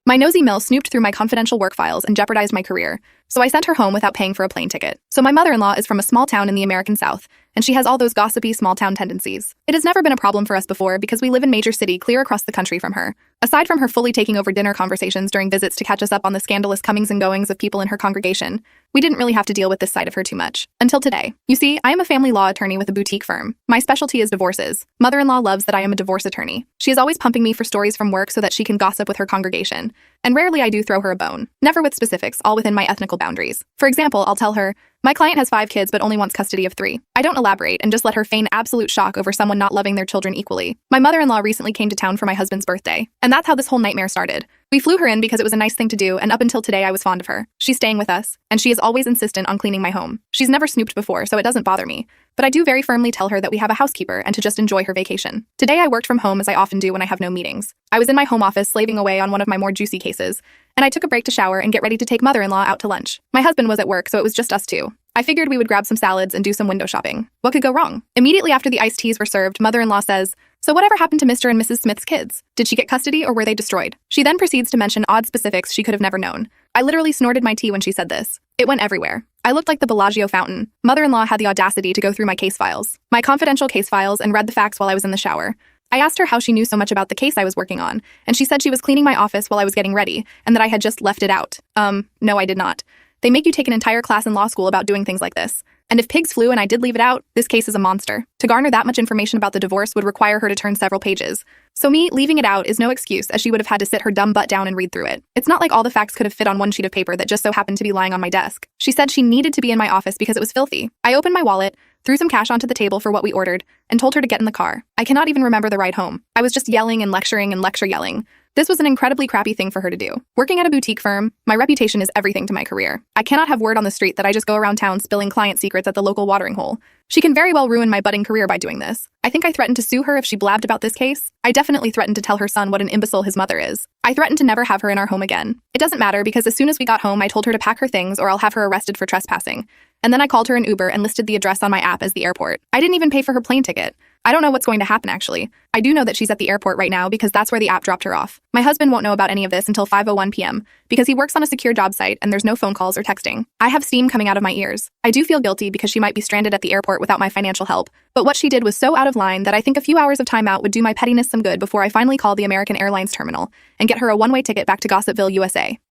My nosy mill snooped through my confidential work files and jeopardized my career, so I sent her home without paying for a plane ticket. So my mother-in-law is from a small town in the American South, and she has all those gossipy small-town tendencies. It has never been a problem for us before because we live in major city clear across the country from her. Aside from her fully taking over dinner conversations during visits to catch us up on the scandalous comings and goings of people in her congregation, we didn't really have to deal with this side of her too much. Until today. You see, I am a family law attorney with a boutique firm. My specialty is divorces. Mother-in-law loves that I am a divorce attorney. She is always pumping me for stories from work so that she can gossip with her congregation. And rarely I do throw her a bone. Never with specifics, all within my ethnical boundaries. For example, I'll tell her, my client has 5 kids but only wants custody of 3. I don't elaborate and just let her feign absolute shock over someone not loving their children equally. My mother-in-law recently came to town for my husband's birthday, and that's how this whole nightmare started. We flew her in because it was a nice thing to do, and up until today I was fond of her. She's staying with us, and she is always insistent on cleaning my home. She's never snooped before, so it doesn't bother me. But I do very firmly tell her that we have a housekeeper and to just enjoy her vacation. Today I worked from home as I often do when I have no meetings. I was in my home office slaving away on one of my more juicy cases, and I took a break to shower and get ready to take mother-in-law out to lunch. My husband was at work, so it was just us two. I figured we would grab some salads and do some window shopping. What could go wrong? Immediately after the iced teas were served, mother-in-law says, "So whatever happened to Mr. and Mrs. Smith's kids? Did she get custody or were they destroyed?" She then proceeds to mention odd specifics she could have never known. I literally snorted my tea when she said this. It went everywhere. I looked like the Bellagio fountain. Mother-in-law had the audacity to go through my case files, my confidential case files, and read the facts while I was in the shower. I asked her how she knew so much about the case I was working on, and she said she was cleaning my office while I was getting ready, and that I had just left it out. No, I did not. They make you take an entire class in law school about doing things like this. And if pigs flew and I did leave it out, this case is a monster. To garner that much information about the divorce would require her to turn several pages. So me leaving it out is no excuse, as she would have had to sit her dumb butt down and read through it. It's not like all the facts could have fit on one sheet of paper that just so happened to be lying on my desk. She said she needed to be in my office because it was filthy. I opened my wallet, threw some cash onto the table for what we ordered, and told her to get in the car. I cannot even remember the ride home. I was just yelling and lecturing and lecture yelling. This was an incredibly crappy thing for her to do. Working at a boutique firm, my reputation is everything to my career. I cannot have word on the street that I just go around town spilling client secrets at the local watering hole. She can very well ruin my budding career by doing this. I think I threatened to sue her if she blabbed about this case. I definitely threatened to tell her son what an imbecile his mother is. I threatened to never have her in our home again. It doesn't matter because as soon as we got home, I told her to pack her things or I'll have her arrested for trespassing. And then I called her an Uber and listed the address on my app as the airport. I didn't even pay for her plane ticket. I don't know what's going to happen, actually. I do know that she's at the airport right now because that's where the app dropped her off. My husband won't know about any of this until 5:01 p.m. because he works on a secure job site and there's no phone calls or texting. I have steam coming out of my ears. I do feel guilty because she might be stranded at the airport without my financial help, but what she did was so out of line that I think a few hours of time out would do my pettiness some good before I finally call the American Airlines terminal and get her a one-way ticket back to Gossipville, USA.